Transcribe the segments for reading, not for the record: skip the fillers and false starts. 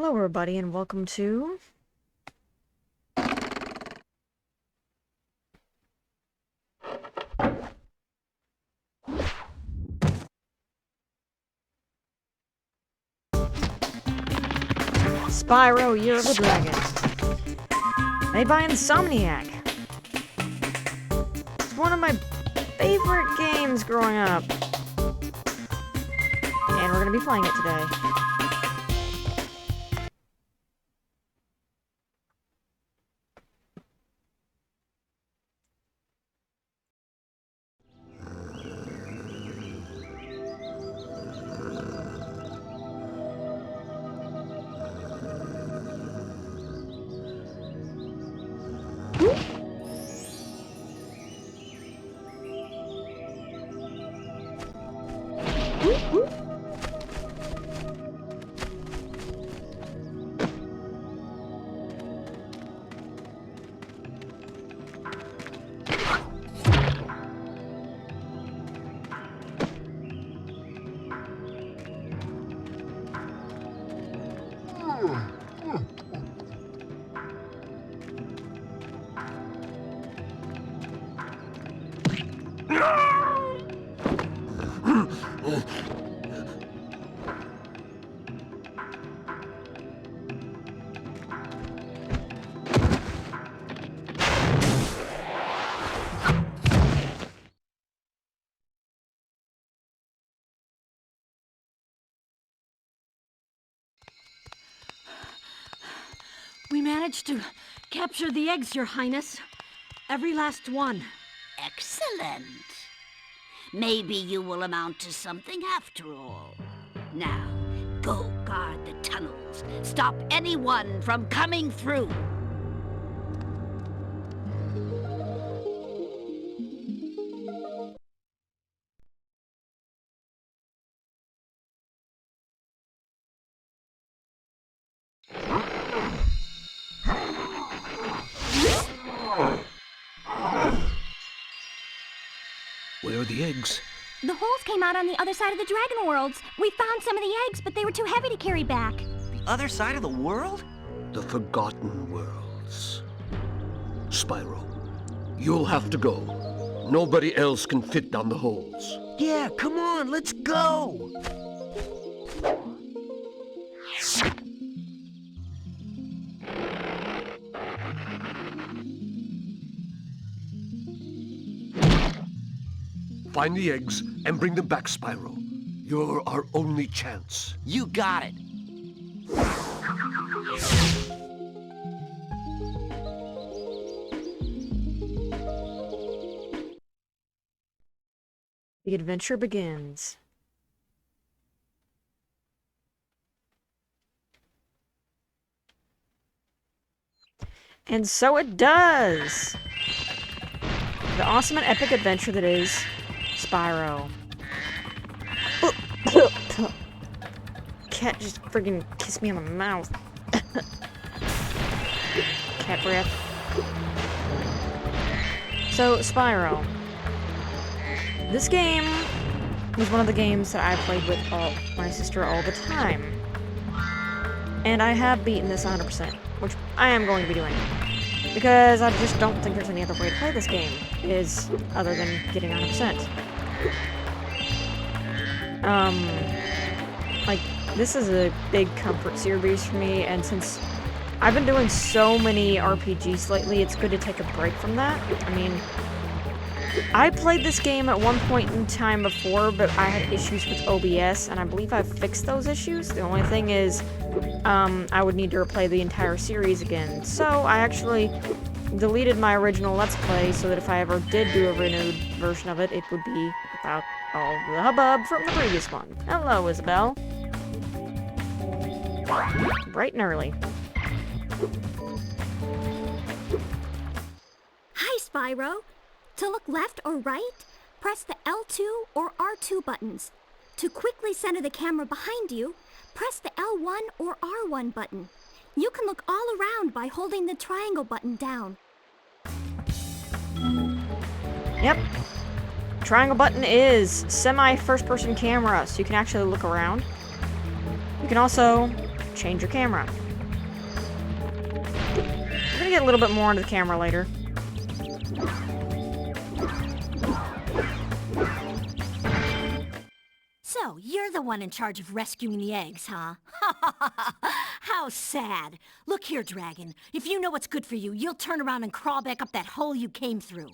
Hello everybody and welcome to Spyro Year of the Dragon, made by Insomniac. It's one of my favorite games growing up, and we're gonna be playing it today. We managed to capture the eggs, Your Highness. Every last one. Excellent. Maybe you will amount to something after all. Now, go guard the tunnels. Stop anyone from coming through. Where are the eggs? The holes came out on the other side of the Dragon Worlds. We found some of the eggs, but they were too heavy to carry back. The other side of the world? The Forgotten Worlds. Spyro, you'll have to go. Nobody else can fit down the holes. Yeah, come on, let's go! Find the eggs and bring them back, Spyro. You're our only chance. You got it. The adventure begins. And so it does! The awesome and epic adventure that is Spyro. Cat just friggin' kissed me on the mouth. Cat breath. So, Spyro. This game was one of the games that I played with my sister all the time. And I have beaten this 100%, which I am going to be doing. Because I just don't think there's any other way to play this game, other than getting 100%. Like, this is a big comfort series for me, and since I've been doing so many RPGs lately, it's good to take a break from that. I mean, I played this game at one point in time before, but I had issues with OBS, and I believe I've fixed those issues. The only thing is, I would need to replay the entire series again. So I actually deleted my original Let's Play so that if I ever did do a renewed version of it, it would be without all the hubbub from the previous one. Hello, Isabel. Bright and early. Hi, Spyro. To look left or right, press the L2 or R2 buttons. To quickly center the camera behind you, press the L1 or R1 button. You can look all around by holding the triangle button down. Yep. Triangle button is semi-first-person camera, so you can actually look around. You can also change your camera. We're gonna get a little bit more into the camera later. So, you're the one in charge of rescuing the eggs, huh? How sad. Look here, Dragon. If you know what's good for you, you'll turn around and crawl back up that hole you came through.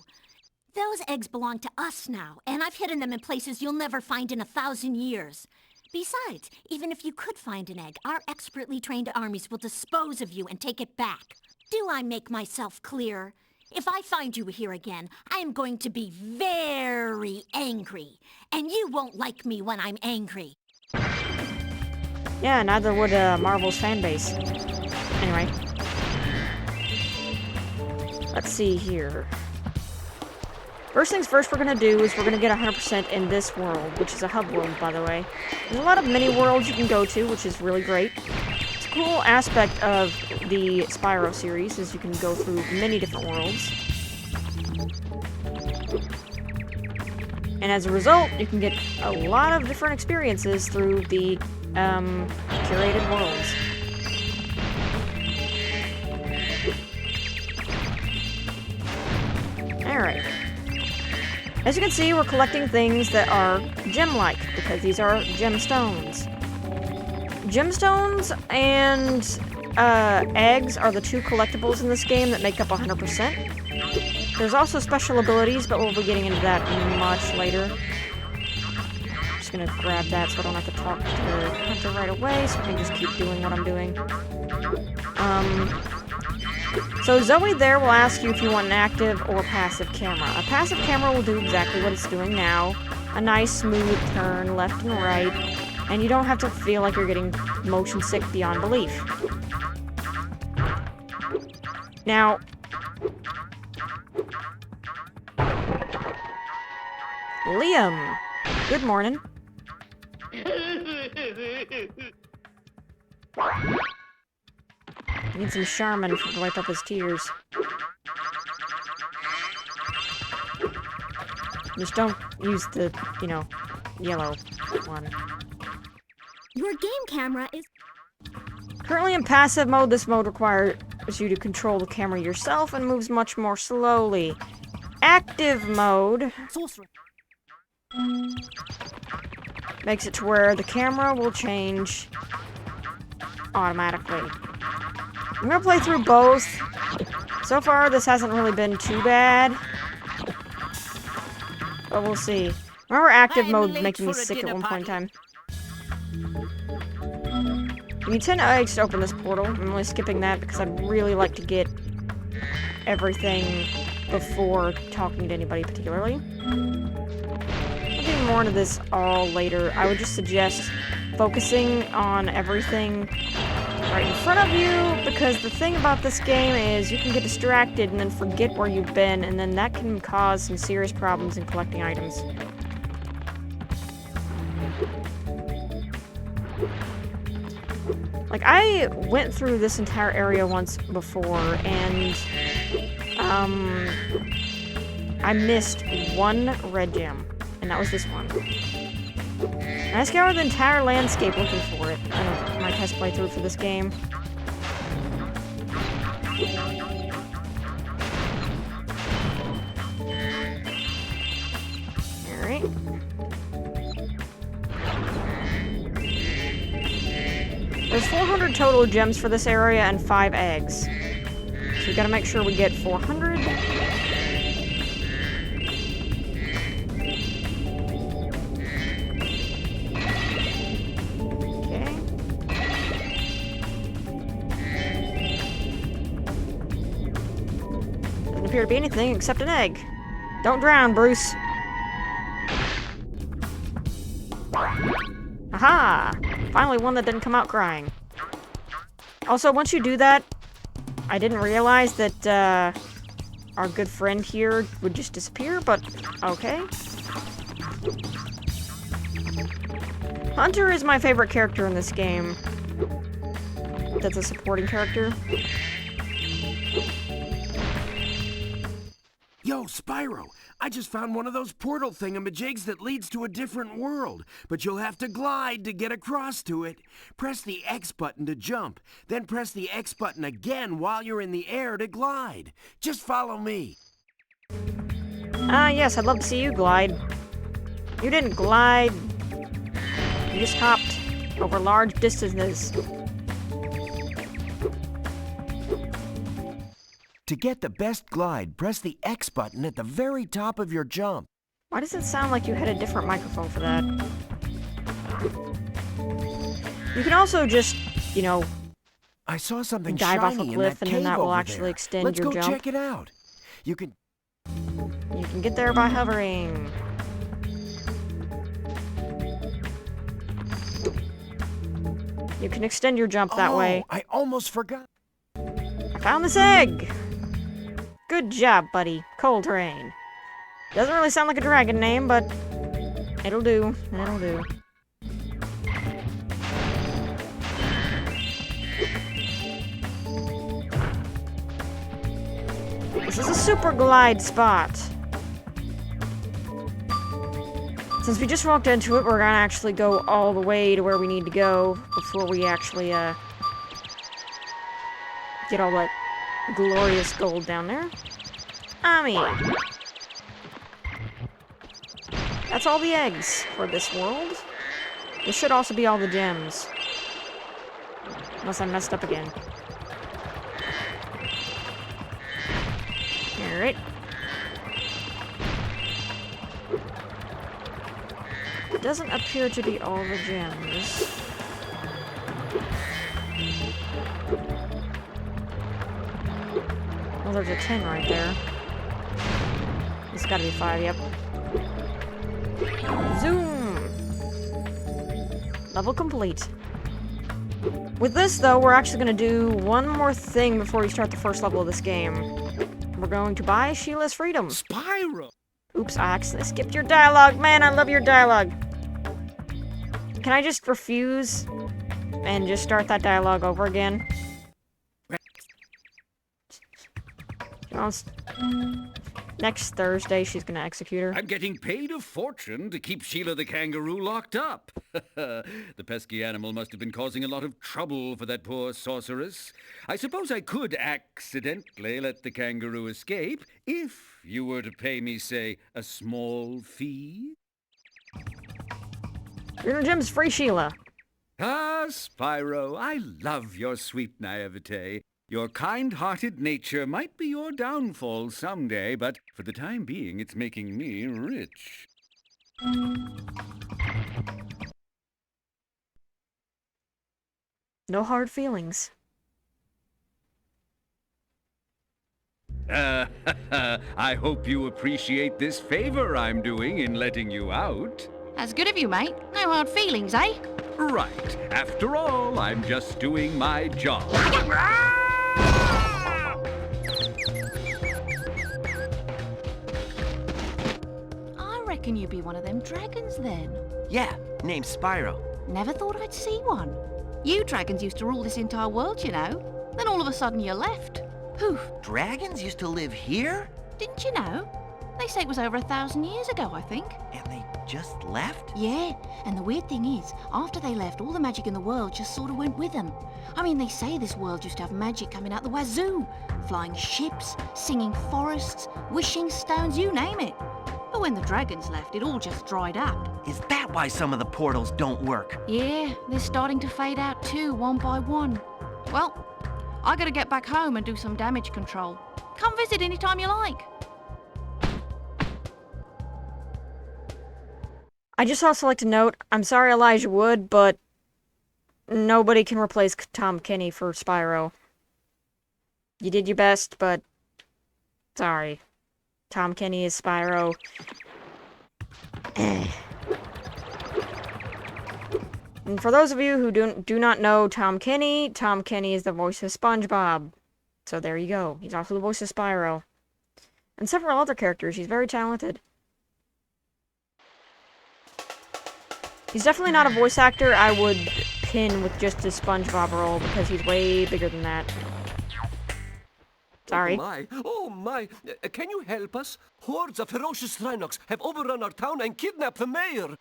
Those eggs belong to us now, and I've hidden them in places you'll never find in 1,000 years. Besides, even if you could find an egg, our expertly trained armies will dispose of you and take it back. Do I make myself clear? If I find you here again, I am going to be very angry. And you won't like me when I'm angry. Yeah, neither would Marvel's fan base. Anyway. Let's see here. First things first we're going to do is we're going to get 100% in this world, which is a hub world, by the way. There's a lot of mini worlds you can go to, which is really great. It's a cool aspect of the Spyro series, is you can go through many different worlds. And as a result, you can get a lot of different experiences through the curated worlds. Alright. As you can see, we're collecting things that are gem-like, because these are gemstones. Gemstones and eggs are the two collectibles in this game that make up 100%. There's also special abilities, but we'll be getting into that much later. I'm just gonna grab that so I don't have to talk to Hunter right away, so I can just keep doing what I'm doing. So Zoe there will ask you if you want an active or passive camera. A passive camera will do exactly what it's doing now. A nice smooth turn left and right, and you don't have to feel like you're getting motion sick beyond belief. Now, Liam, good morning. Need some Charmin to wipe up his tears. Just don't use the, you know, yellow one. Your game camera is... Currently in passive mode, this mode requires you to control the camera yourself and moves much more slowly. Active mode makes it to where the camera will change automatically. I'm gonna play through both. So far, this hasn't really been too bad. But we'll see. Remember active mode making me sick at one point in time. You need 10 eggs to open this portal. I'm only skipping that because I'd really like to get everything before talking to anybody particularly. We'll get more into this all later. I would just suggest focusing on everything right in front of you, because the thing about this game is you can get distracted and then forget where you've been, and then that can cause some serious problems in collecting items. Like, I went through this entire area once before, and I missed one red gem, and that was this one. And I scoured the entire landscape looking for it. My test playthrough for this game. Alright. There's 400 total gems for this area and 5 eggs. So we gotta make sure we get 400. Appear to be anything except an egg. Don't drown, Bruce. Aha! Finally one that didn't come out crying. Also, once you do that, I didn't realize that our good friend here would just disappear, but okay. Hunter is my favorite character in this game. That's a supporting character. Yo, Spyro, I just found one of those portal thingamajigs that leads to a different world, but you'll have to glide to get across to it. Press the X button to jump, then press the X button again while you're in the air to glide. Just follow me. Yes, I'd love to see you glide. You didn't glide. You just hopped over large distances. To get the best glide, press the X button at the very top of your jump. Why does it sound like you had a different microphone for that? You can also just, you know, I saw something dive off a shiny in cliff, that and then cave that will over actually there. extend Let's your go jump. check it out. You can get there by hovering. You can extend your jump that way. I almost forgot. I found this egg! Good job, buddy. Coltrane. Doesn't really sound like a dragon name, but it'll do. It'll do. This is a super glide spot. Since we just walked into it, we're gonna actually go all the way to where we need to go before we actually, get all that glorious gold down there. I mean, that's all the eggs for this world. This should also be all the gems. Unless I messed up again. Alright. It doesn't appear to be all the gems. Well, there's a 10 right there. It's gotta be 5, yep. Zoom! Level complete. With this, though, we're actually gonna do one more thing before we start the first level of this game. We're going to buy Sheila's freedom. Spyro! Oops, I accidentally skipped your dialogue. Man, I love your dialogue. Can I just refuse and just start that dialogue over again? Next Thursday, she's gonna execute her. I'm getting paid a fortune to keep Sheila the kangaroo locked up. The pesky animal must have been causing a lot of trouble for that poor sorceress. I suppose I could accidentally let the kangaroo escape if you were to pay me, say, a small fee. Your gem's free, Sheila. Ah, Spyro, I love your sweet naivete. Your kind-hearted nature might be your downfall someday, but for the time being, it's making me rich. No hard feelings. I hope you appreciate this favor I'm doing in letting you out. That's good of you, mate. No hard feelings, eh? Right. After all, I'm just doing my job. I reckon you be one of them dragons, then. Yeah, name's Spyro. Never thought I'd see one. You dragons used to rule this entire world, you know. Then all of a sudden you left. Poof. Dragons used to live here? Didn't you know? They say it was over 1,000 years ago, I think. And they just left? Yeah, and the weird thing is, after they left, all the magic in the world just sort of went with them. I mean, they say this world used to have magic coming out the wazoo. Flying ships, singing forests, wishing stones, you name it. But when the dragons left, it all just dried up. Is that why some of the portals don't work? Yeah, they're starting to fade out too, one by one. Well, I gotta get back home and do some damage control. Come visit anytime you like. I just also like to note, I'm sorry Elijah Wood, but nobody can replace Tom Kenny for Spyro. You did your best, but sorry. Tom Kenny is Spyro. And for those of you who do not know Tom Kenny is the voice of SpongeBob. So there you go. He's also the voice of Spyro. And several other characters. He's very talented. He's definitely not a voice actor I would pin with just his SpongeBob role, because he's way bigger than that. Sorry. Oh my, can you help us? Hordes of ferocious Rhinox have overrun our town and kidnapped the mayor.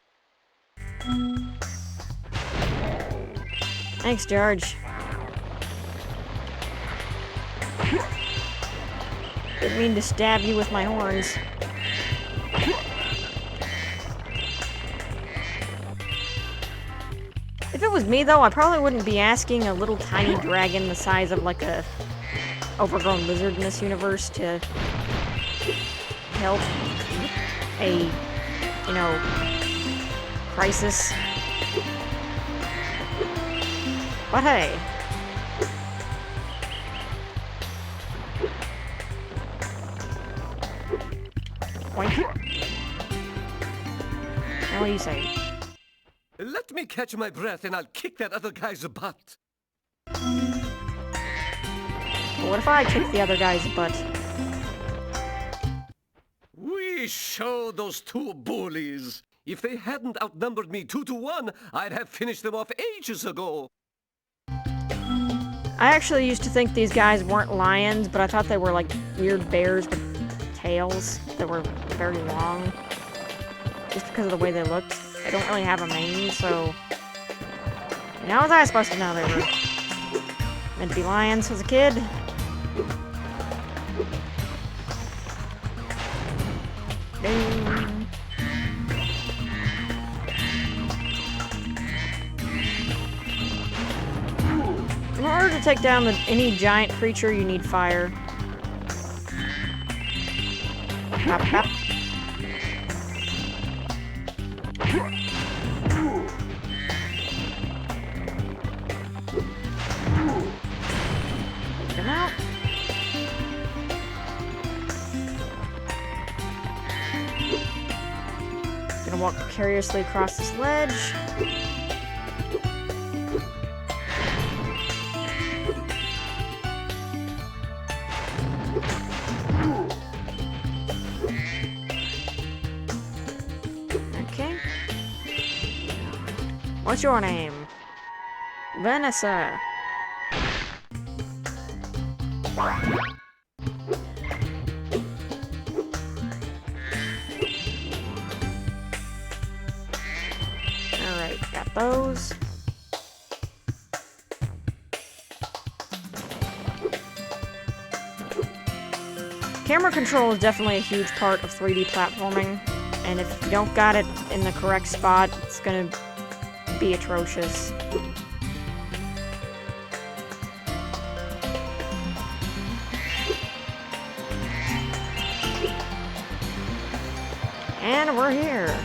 Thanks, George. Didn't mean to stab you with my horns. If it was me, though, I probably wouldn't be asking a little tiny dragon the size of, like, a overgrown lizard in this universe to help a, you know, crisis. But hey. Oink. Now what do you say? Let me catch my breath and I'll kick that other guy's butt. But what if I kick the other guy's butt? We showed those two bullies. If they hadn't outnumbered me 2-1, I'd have finished them off ages ago. I actually used to think these guys weren't lions, but I thought they were like weird bears with tails that were very long. Just because of the way they looked. They don't really have a mane, so... How was I supposed to know they were meant to be lions as a kid? Ding. In order to take down any giant creature, you need fire. Pop, pop. Take him out. Gonna walk precariously across this ledge. Okay. What's your name? Vanessa. Alright, got those. Camera control is definitely a huge part of 3D platforming, and if you don't got it in the correct spot, it's gonna be atrocious. And we're here.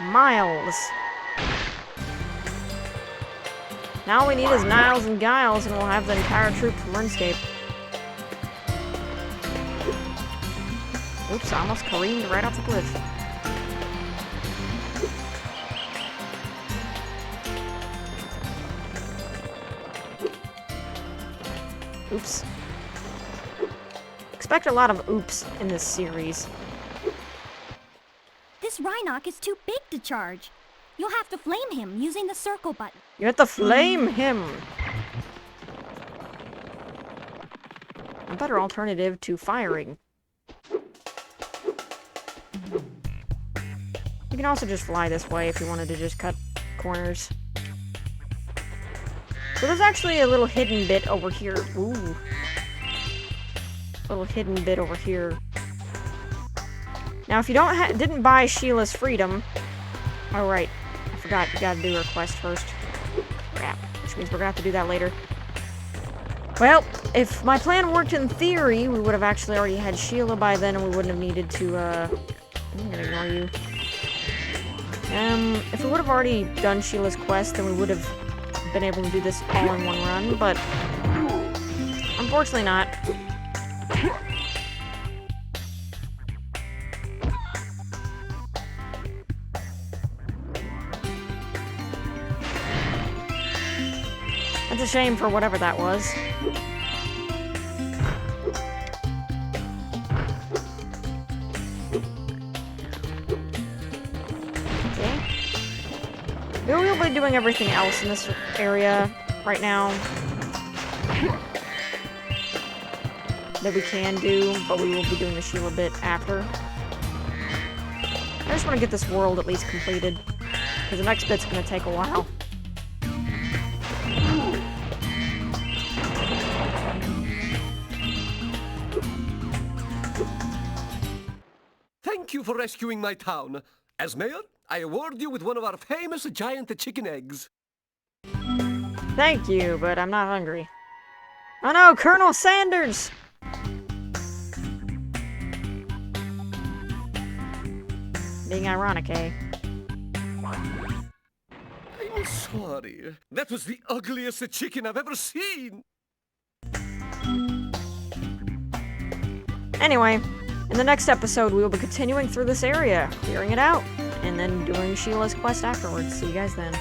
Miles. Now all we need is Niles and Giles, and we'll have the entire troop from RuneScape. Oops, I almost careened right off the cliff. Oops. Expect a lot of oops in this series. This Rhinoc is too big to charge. You'll have to flame him using the circle button. You have to flame him! A better alternative to firing. You can also just fly this way if you wanted to just cut corners. So there's actually a little hidden bit over here. Ooh. Little hidden bit over here. Now, if you didn't buy Sheila's Freedom... Oh, right. I forgot. You gotta do her quest first. Crap. Which means we're gonna have to do that later. Well, if my plan worked in theory, we would have actually already had Sheila by then, and we wouldn't have needed to, I'm gonna ignore you. If we would have already done Sheila's quest, then we would have been able to do this all in one run, but... unfortunately not. That's a shame for whatever that was. Okay. We'll be doing everything else in this area right now. that we can do, but we will be doing the Sheila bit after. I just want to get this world at least completed, because the next bit's going to take a while. Thank you for rescuing my town. As mayor, I award you with one of our famous giant chicken eggs. Thank you, but I'm not hungry. Oh no, Colonel Sanders! Being ironic, eh? I'm sorry. That was the ugliest chicken I've ever seen. Anyway, in the next episode, we will be continuing through this area, clearing it out, and then doing Sheila's quest afterwards. See you guys then.